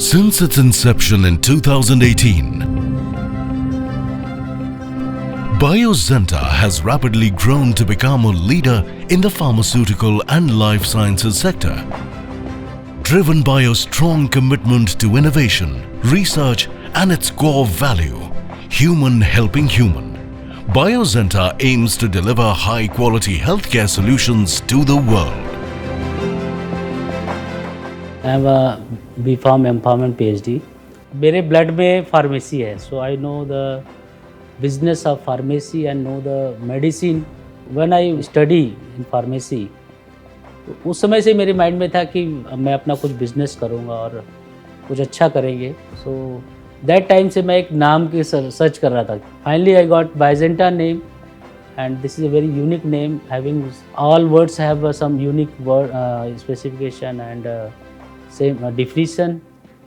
Since its inception in 2018, Biozenta has rapidly grown to become a leader in the pharmaceutical and life sciences sector. Driven by a strong commitment to innovation, research and its core value, human helping human, Biozenta aims to deliver high-quality healthcare solutions to the world. I am a B.Pharm M.Pharm PhD. मेरे blood में pharmacy है, so I know the business of pharmacy and know the medicine. When I study in pharmacy, तो उस समय से मेरे mind में था कि मैं अपना कुछ बिजनेस करूँगा और कुछ अच्छा करेंगे. So that time से मैं एक नाम की सर्च कर रहा था. Finally I got Biozenta name and this is a very unique name, having all words have some unique word specification and same definition.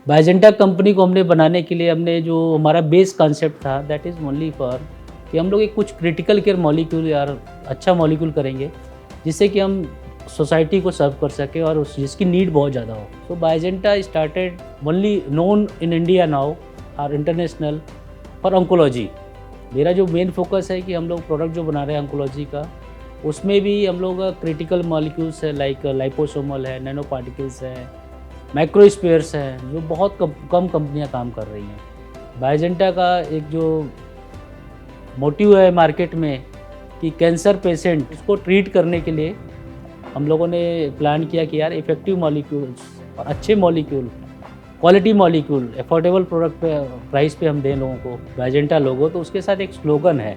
Biogenta company को हमने बनाने के लिए हमने जो हमारा बेस कॉन्सेप्ट था दैट इज़ ओनली फॉर कि हम लोग एक कुछ क्रिटिकल केयर मॉलिक्यूल या अच्छा मॉलिक्यूल करेंगे जिससे कि हम सोसाइटी को सर्व कर सकें और जिसकी नीड बहुत ज़्यादा हो. So Biogenta started only known in India now और इंटरनेशनल फॉर ऑन्कोलॉजी. मेरा जो मेन फोकस है कि हम लोग प्रोडक्ट जो बना रहे हैं ऑन्कोलॉजी का, उसमें भी हम लोग क्रिटिकल मॉलिक्यूल्स है लाइक लाइपोसोमल है, नैनो पार्टिकल्स है, माइक्रोस्फीयर्स हैं, जो बहुत कम कंपनियां काम कर रही हैं. बायोजेंटा का एक जो मोटिव है मार्केट में कि कैंसर पेशेंट उसको ट्रीट करने के लिए हम लोगों ने प्लान किया कि यार इफ़ेक्टिव मॉलिक्यूल्स और अच्छे molecule, quality molecule, affordable product पे प्राइस पे हम दें लोगों को, बायोजेंटा लोगो. तो उसके साथ एक स्लोगन है,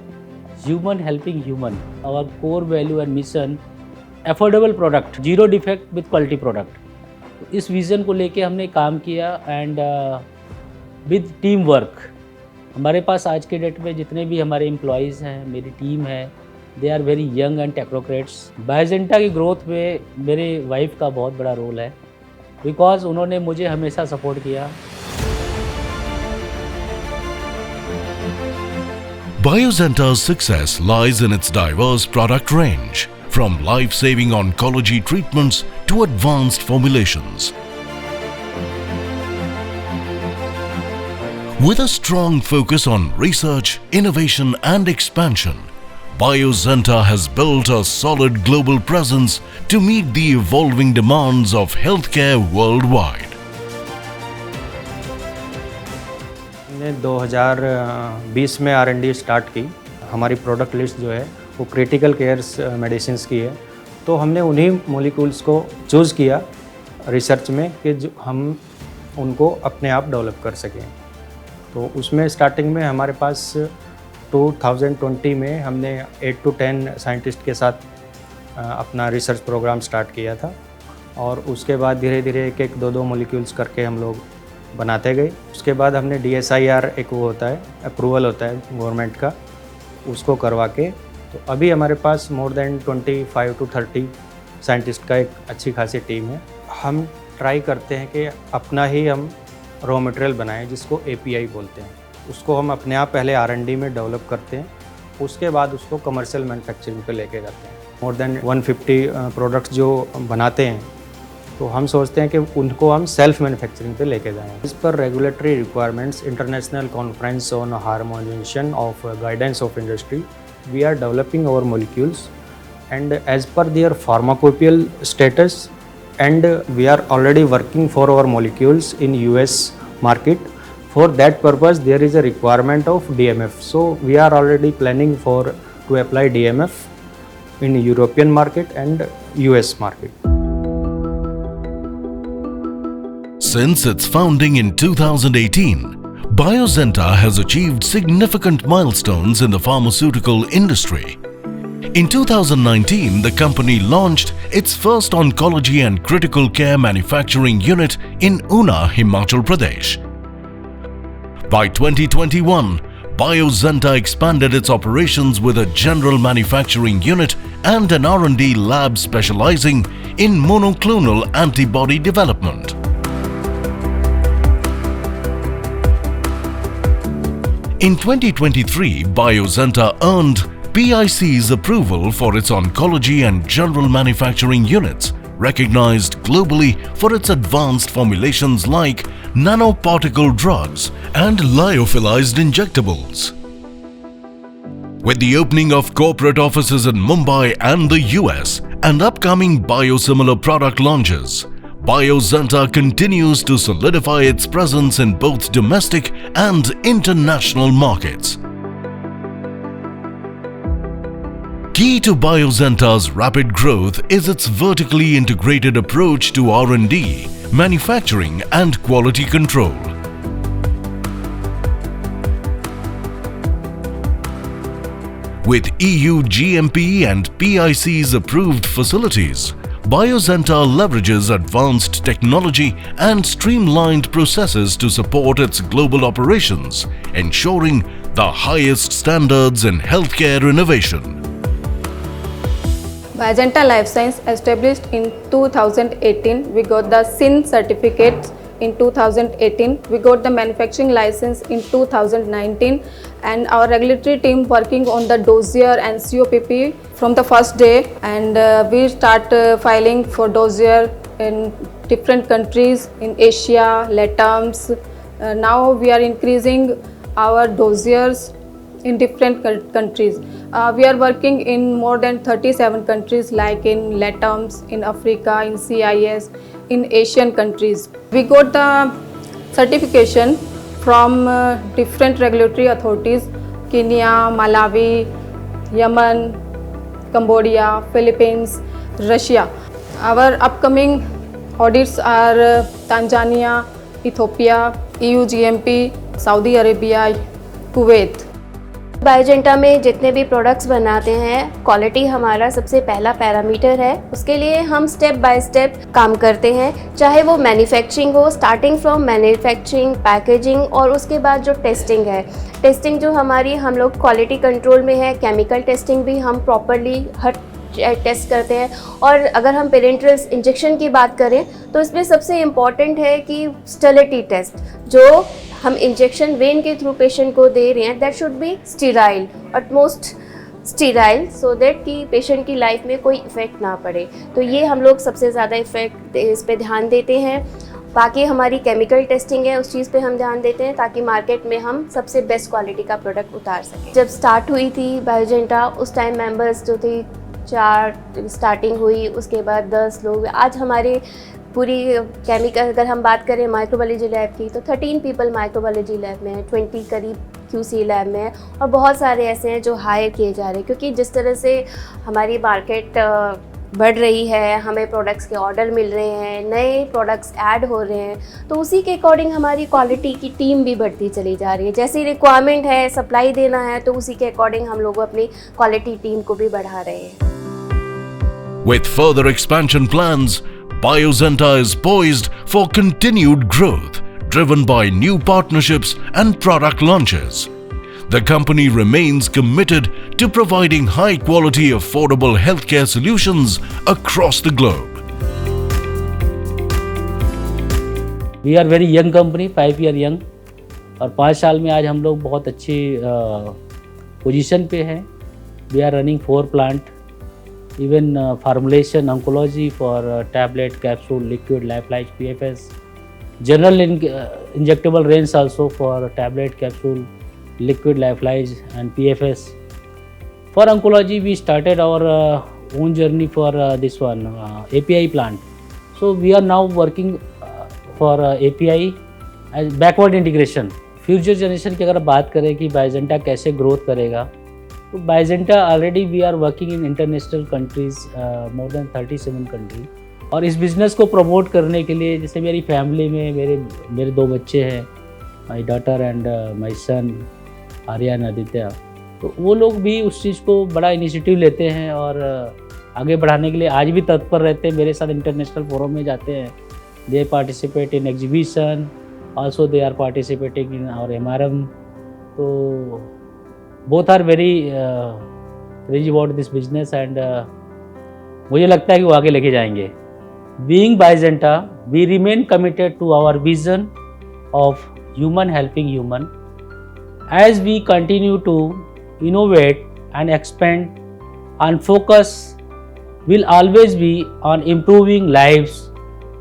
human helping human. Our core value and mission, affordable product, zero defect with quality product. इस विज़न को लेके हमने काम किया एंड विद टीम वर्क. हमारे पास आज के डेट में जितने भी हमारे एम्प्लॉयज़ हैं, मेरी टीम है, they are very young and technocrats. Biogenta की ग्रोथ में मेरे वाइफ का बहुत बड़ा रोल है बिकॉज उन्होंने मुझे हमेशा सपोर्ट किया. Biozenta's success lies in its diverse product range, from life-saving oncology treatments to advanced formulations. With a strong focus on research, innovation and expansion, Biozenta has built a solid global presence to meet the evolving demands of healthcare worldwide. हमने 2020 में R&D start की. हमारी product list जो है वो critical cares medicines की है. तो हमने उन्हीं मॉलिक्यूल्स को चूज़ किया रिसर्च में कि जो हम उनको अपने आप डेवलप कर सकें. तो उसमें स्टार्टिंग में हमारे पास 2020 में हमने 8 to 10 साइंटिस्ट के साथ अपना रिसर्च प्रोग्राम स्टार्ट किया था. और उसके बाद धीरे धीरे एक एक दो मॉलिक्यूल्स करके हम लोग बनाते गए. उसके बाद हमने DSIR एक वो होता है, अप्रूवल होता है गवर्नमेंट का, उसको करवा के तो अभी हमारे पास मोर देन 25 to 30 साइंटिस्ट का एक अच्छी खासी टीम है. हम ट्राई करते हैं कि अपना ही हम रॉ मटेरियल बनाएं जिसको API बोलते हैं. उसको हम अपने आप पहले R&D में डेवलप करते हैं, उसके बाद उसको कमर्शियल मैन्युफैक्चरिंग पे लेके जाते हैं. मोर देन 150 प्रोडक्ट्स जो बनाते हैं तो हम सोचते हैं कि उनको हम सेल्फ मैन्युफैक्चरिंग पे लेके जाएं. इस पर regulatory requirements, international conference on harmonisation of guidance of industry, we are developing our molecules and as per their pharmacopoeial status, and we are already working for our molecules in US market. For that purpose there is a requirement of DMF, so we are already planning for to apply DMF in European market and US market. Since its founding in 2018, Biozenta has achieved significant milestones in the pharmaceutical industry. In 2019, the company launched its first oncology and critical care manufacturing unit in Una, Himachal Pradesh. By 2021, Biozenta expanded its operations with a general manufacturing unit and an R&D lab specializing in monoclonal antibody development. In 2023, Biozenta earned PIC's approval for its oncology and general manufacturing units, recognized globally for its advanced formulations like nanoparticle drugs, and lyophilized injectables. With the opening of corporate offices in Mumbai and the US and upcoming biosimilar product launches, Biozenta continues to solidify its presence in both domestic and international markets. Key to Biozenta's rapid growth is its vertically integrated approach to R&D, manufacturing and quality control. With EU GMP and PIC's approved facilities, Biozenta leverages advanced technology and streamlined processes to support its global operations, ensuring the highest standards in healthcare innovation. Biozenta Life Science established in 2018. We got the SIN certificate in 2018. We got the manufacturing license in 2019, and our regulatory team working on the dossier and COPP from the first day, and we start filing for dossier in different countries in Asia, LATAMs. Now we are increasing our dossiers in different countries. We are working in more than 37 countries, like in LATAMs, in Africa, in CIS, in Asian countries. We got the certification from different regulatory authorities: Kenya, Malawi, Yemen, Cambodia, Philippines, Russia. Our upcoming audits are Tanzania, Ethiopia, EU GMP, Saudi Arabia, Kuwait. बायोजेंटा में जितने भी products बनाते हैं, quality हमारा सबसे पहला parameter है। उसके लिए हम स्टेप बाय स्टेप काम करते हैं, चाहे वो मैन्युफैक्चरिंग हो, स्टार्टिंग फ्रॉम मैन्युफैक्चरिंग, पैकेजिंग और उसके बाद जो टेस्टिंग है। टेस्टिंग जो हमारी हम लोग क्वालिटी कंट्रोल में है, केमिकल टेस्टिंग भी हम प्रॉपरली हर टेस्ट करते हैं। और अगर हम पेरेंटल इंजेक्शन की बात करें तो इसमें सबसे इम्पॉर्टेंट है कि स्टेरिलिटी टेस्ट, जो हम इंजेक्शन वेन के थ्रू पेशेंट को दे रहे हैं, that should be sterile, utmost sterile, so that कि पेशेंट की लाइफ में कोई इफ़ेक्ट ना पड़े। तो ये हम लोग सबसे ज़्यादा इस पे ध्यान देते हैं। बाकी हमारी केमिकल टेस्टिंग है, उस चीज़ पे हम ध्यान देते हैं ताकि मार्केट में हम सबसे बेस्ट क्वालिटी का प्रोडक्ट उतार सकें। जब स्टार्ट हुई थी बायोजेंटा, उस टाइम मेंबर्स जो थे 4 स्टार्टिंग हुई, उसके बाद 10 लोग। आज हमारे पूरी केमिकल अगर हम बात करें माइक्रोबायोलॉजी लैब की तो 13 पीपल माइक्रोबायोलॉजी लैब में है, 20 करीब QC लैब में है, और बहुत सारे ऐसे हैं जो हायर किए जा रहे हैं। क्योंकि जिस तरह से हमारी मार्केट बढ़ रही है, हमें प्रोडक्ट्स के ऑर्डर मिल रहे हैं, नए प्रोडक्ट्स ऐड हो रहे हैं, तो उसी के अकॉर्डिंग हमारी क्वालिटी की टीम भी बढ़ती चली जा रही है। जैसी रिक्वायरमेंट है, सप्लाई देना है, तो उसी के अकॉर्डिंग हम लोग अपनी क्वालिटी टीम को भी बढ़ा रहे हैं। With further expansion plans, Biozenta is poised for continued growth, driven by new partnerships and product launches. The company remains committed to providing high-quality, affordable healthcare solutions across the globe. We are very young company, 5 year young, और 5 साल में आज हम लोग बहुत अच्छी position पे हैं। We are running 4 plant. Even formulation, oncology for tablet, capsule, liquid, lyophilized, PFS. General injectable range also for tablet, capsule, liquid, lyophilized and PFS. For oncology, we started our own journey for this one API plant. So we are now working for API as backward integration. Future generation की अगर बात करें कि बायोजेंटा कैसे growth करेगा, तो Biogenta already we are working in international countries, more than 37 country. और इस बिज़नेस को प्रमोट करने के लिए, जैसे मेरी फैमिली में मेरे 2 बच्चे हैं, माई डॉटर एंड माई सन आर्यन आदित्य, तो वो लोग भी उस चीज़ को बड़ा इनिशिएटिव लेते हैं और आगे बढ़ाने के लिए आज भी तत्पर रहते हैं। मेरे साथ इंटरनेशनल फोरम में जाते हैं, they participate in exhibition, also they are participating in our MRM। तो both are very crazy about this business and मुझे लगता है कि वो आगे लेके जाएंगे। Being Biozenta, we remain committed to our vision of human helping human. As we continue to innovate and expand, and focus will always be on improving lives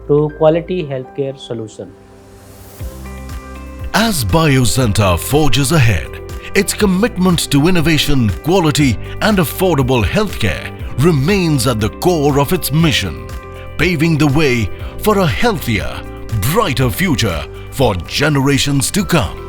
through quality healthcare solution. As Biocenter forges ahead, its commitment to innovation, quality and affordable healthcare remains at the core of its mission, paving the way for a healthier, brighter future for generations to come.